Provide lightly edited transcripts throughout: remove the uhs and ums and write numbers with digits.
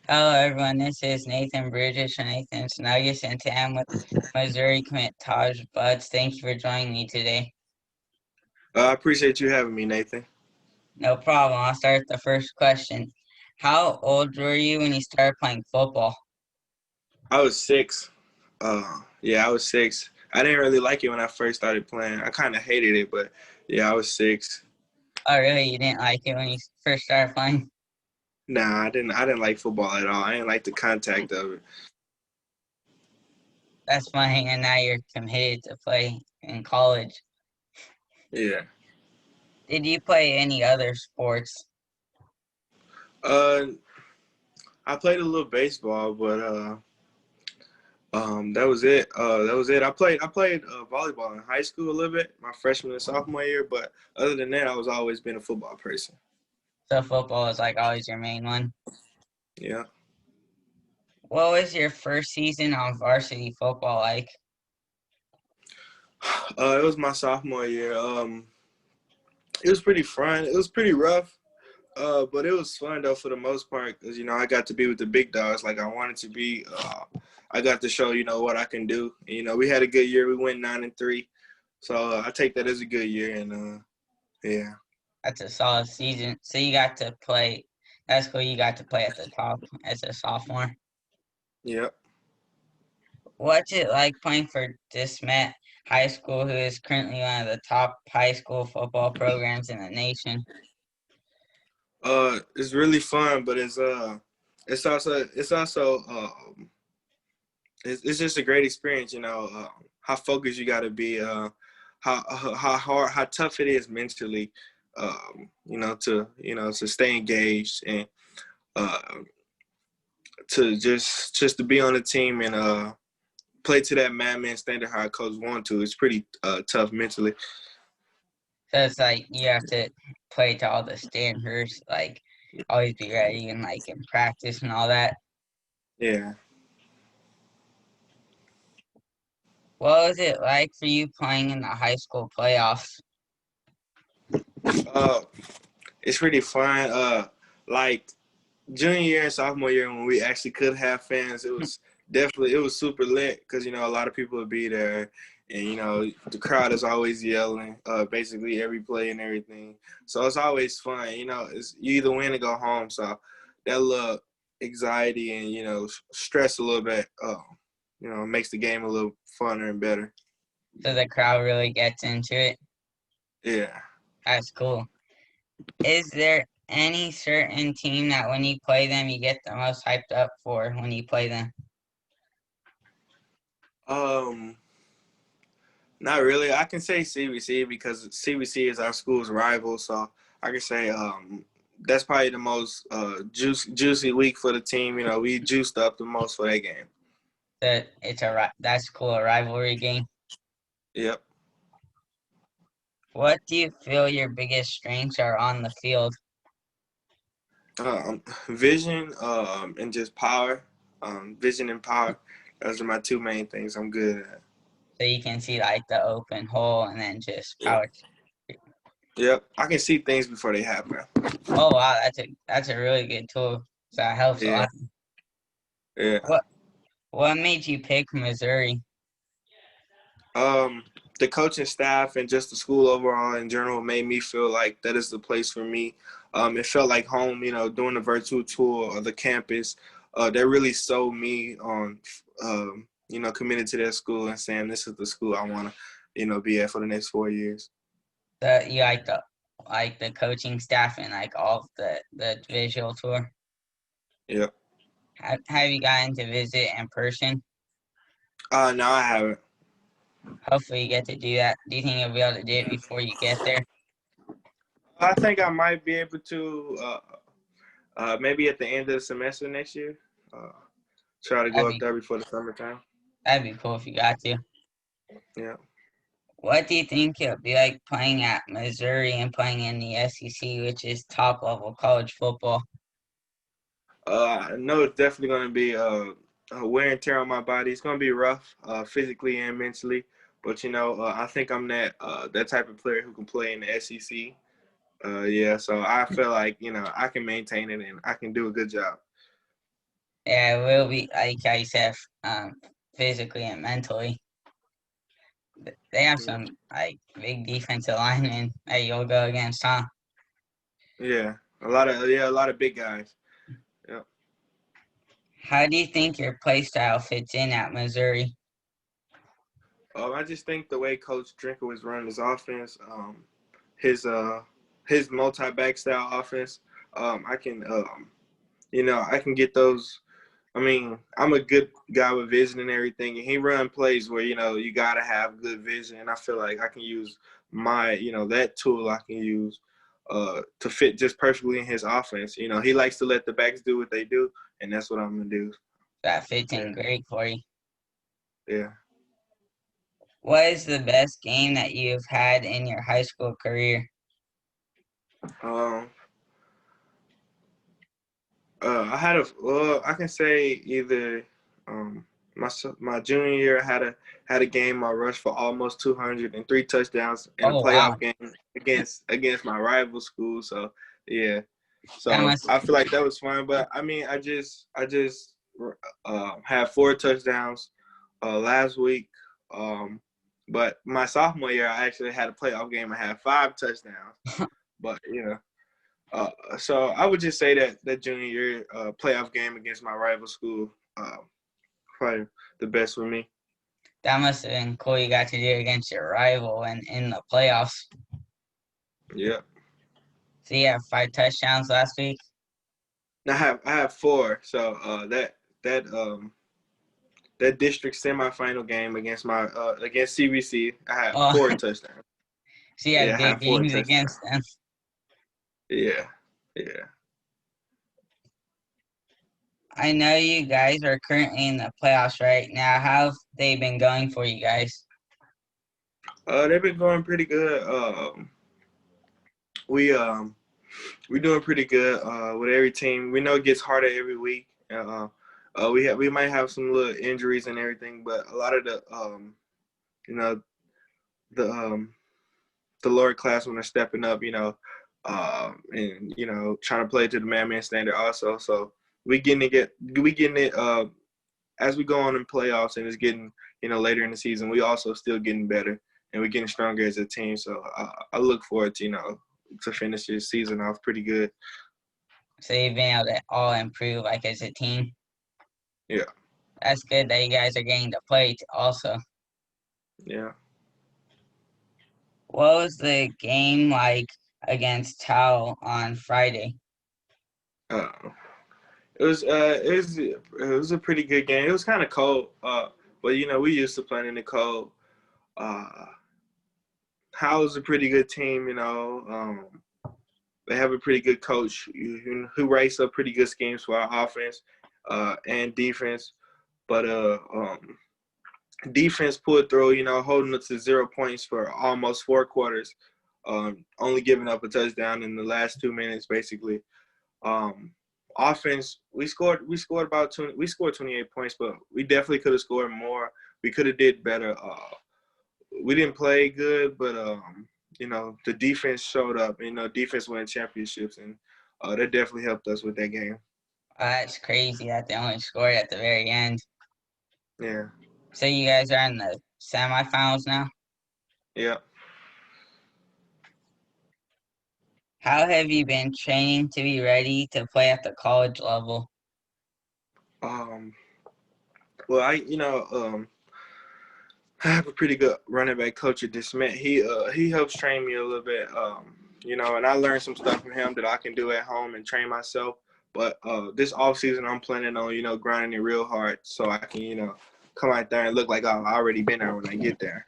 Hello, everyone. This is Nathan Bridges from Nathan's Nuggets, and today I'm with Missouri commit Taj Butts. Thank you for joining me today. I appreciate you having me, Nathan. No problem. I'll start with the first question. How old were you when you started playing football? I was 6. Yeah, I was 6. I didn't really like it when I first started playing. I kind of hated it, but yeah, I was 6. Oh, really? You didn't like it when you first started playing? Nah, I didn't. I didn't like football at all. I didn't like the contact of it. That's funny, and now you're committed to play in college. Yeah. Did you play any other sports? Uh, I played a little baseball, but that was it. That was it. I played volleyball in high school a little bit, my freshman and sophomore year. But other than that, I was always been a football person. So football is like always your main one. Yeah. What was your first season on varsity football like? It was my sophomore year. It was pretty fun. It was pretty rough. But it was fun though for the most part because I got to be with the big dogs like I wanted to be. I got to show what I can do. We had a good year. We went 9-3, so I take that as a good year. And yeah, That's a solid season. So you got to play. That's cool. You got to play at the top as a sophomore. yeah. What's it like playing for Smet High School, who is currently one of the top high school football programs in the nation? It's really fun, but it's also it's just a great experience. How focused you got to be. How hard, how tough it is mentally. To stay engaged and uh, to just to be on the team and play to that madman standard how coach want to. It's pretty tough mentally. So it's like you have to play to all the standards, like always be ready and like in practice and all that. Yeah. What was it like for you playing in the high school playoffs? Uh, it's pretty fun. Like junior year and sophomore year when we actually could have fans, it was super lit because a lot of people would be there, and the crowd is always yelling, basically every play and everything. So it's always fun. It's you either win or go home. So that little anxiety and stress a little bit, makes the game a little funner and better. So the crowd really gets into it. Yeah. That's cool. Is there any certain team that when you play them, you get the most hyped up for when you play them? Um. Not really. I can say CBC because CBC is our school's rival, so I can say that's probably the most juicy week for the team. We juiced up the most for that game. That it's that's cool, a rivalry game. Yep. What do you feel your biggest strengths are on the field? Vision and just power. Vision and power. Those are my two main things I'm good at. So you can see like the open hole and then just Yep. power. Yep. I can see things before they happen. Oh wow, that's a really good tool. So that helps a Yeah. lot. Yeah. What what made you pick Missouri? Um, the coaching staff and just the school overall in general made me feel like that is the place for me. It felt like home, doing the virtual tour of the campus. That really sold me on, committing to that school and saying this is the school I want to, be at for the next 4 years. You like the coaching staff and like all of the visual tour. Yep. Have you gotten to visit in person? No, I haven't. Hopefully you get to do that. Do you think you'll be able to do it before you get there? I think I might be able to, maybe at the end of the semester next year. Uh, Try to go That'd up be there before the summertime. that'd be cool if you got to. Yeah. What do you think it'll be like playing at Missouri and playing in the SEC, which is top level college football? I know it's definitely going to be a wear and tear on my body. It's going to be rough, physically and mentally. But I think I'm that type of player who can play in the SEC. Yeah, so I feel like I can maintain it and I can do a good job. Yeah, it will be like I said, physically and mentally. They have Yeah. some like big defensive linemen that you'll go against, huh? Yeah, a lot of big guys. Yeah. How do you think your play style fits in at Missouri? I just think the way Coach Drinker was running his offense, his uh, his multi-back style offense, I can I can get those. I mean, I'm a good guy with vision and everything, and he run plays where you gotta have good vision, and I feel like I can use my that tool I can use to fit just perfectly in his offense. He likes to let the backs do what they do, and that's what I'm gonna do. That fits Yeah, in great for you. yeah. What is the best game that you've had in your high school career? Um, I can say either my junior year I had a game I rushed for almost 200 and 3 touchdowns in a Oh wow, playoff game against my rival school. So yeah, that so must I feel like that was fun. But I mean, I just had 4 touchdowns last week. Um, but my sophomore year I actually had a playoff game. I had 5 touchdowns. But so I would just say that junior year playoff game against my rival school, probably the best for me. that must have been cool. You got to do it against your rival and in the playoffs. Yeah, So you have 5 touchdowns last week. I have 4. So that that district semifinal game against my against CBC, I had Oh, 4 touchdowns. so you Yeah, had I good had four games touchdowns. against them. Yeah, yeah. I know you guys are currently in the playoffs right now. How have they been going for you guys? They've been going pretty good. We we're doing pretty good with every team. We know it gets harder every week. We might have some little injuries and everything, but a lot of the you know the the lower classmen are stepping up. And trying to play to the man standard also. So we getting it as we go on in playoffs and it's getting later in the season. We also still getting better and we're getting stronger as a team. So I look forward to to finish this season off pretty good. So you've been able to all improve like as a team. Yeah, That's good that you guys are getting to play also. yeah. What was the game like against Tau on Friday? Uh, it was a pretty good game. It was kind of cold, but we used to playing in the cold. Uh, Howell's a pretty good team. They have a pretty good coach who writes up pretty good schemes for our offense and defense. But defense pulled through. Holding us to 0 points for almost 4 quarters, only giving up a touchdown in the last 2 minutes, basically. Um, Offense, we scored about 20, we scored 28 points, but we definitely could have scored more. We could have did better. We didn't play good, but the defense showed up. Defense won championships, and that definitely helped us with that game. That's crazy that they only scored at the very end. Yeah, So you guys are in the semifinals now. yeah. How have you been training to be ready to play at the college level? Um, well, I have a pretty good running back coach at Smet. He helps train me a little bit. And I learned some stuff from him that I can do at home and train myself. But this off season, I'm planning on grinding it real hard so I can come out there and look like I've already been there when I get there.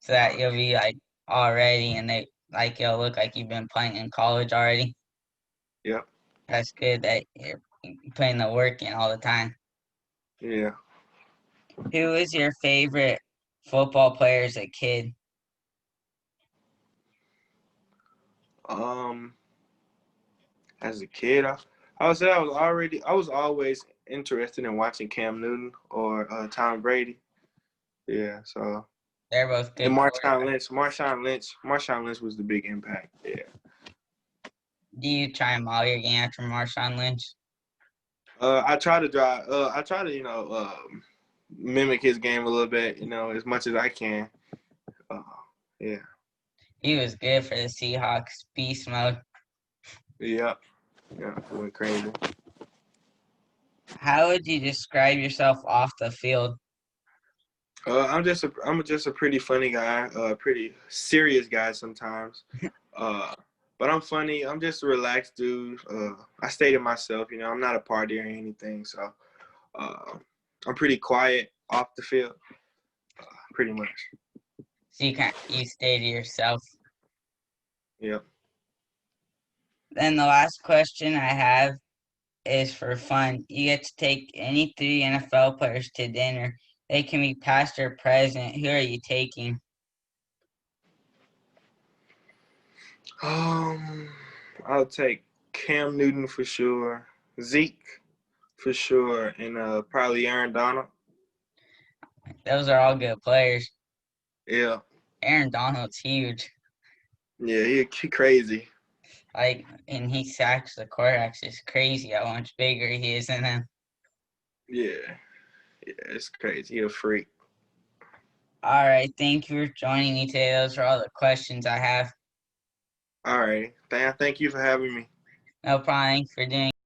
So that you'll be like already and they like you'll look like you've been playing in college already. Yep. That's good that you're putting the work in all the time. Yeah. Who was your favorite football player as a kid? Um, as a kid, I would say I was always interested in watching Cam Newton or Tom Brady. Yeah. So They're both and good quarterbacks. Marshawn Lynch was the big impact. Yeah. Do you try and model your game after Marshawn Lynch? I try to drive. I try to mimic his game a little bit. As much as I can. Uh, yeah. He was good for the Seahawks. Beast mode. Yeah. Yeah. Went crazy. How would you describe yourself off the field? I'm just a pretty funny guy. Pretty serious guy sometimes. Uh, but I'm funny. I'm just a relaxed dude. I stay to myself. I'm not a partier or anything. So uh, I'm pretty quiet off the field. Pretty much. So you stay to yourself. Yep. Then the last question I have is for fun. You get to take any three NFL players to dinner. They can be past or present. Who are you taking? Um, I'll take Cam Newton for sure, Zeke for sure, and probably Aaron Donald. Those are all good players. Yeah, Aaron Donald's huge. yeah, he crazy. And he sacks the quarterbacks. It's crazy how much bigger he is than them. Yeah, yeah, it's crazy. He a freak. All right. Thank you for joining me today. Those are all the questions I have. All right, thank you for having me. No problem. Thanks for doing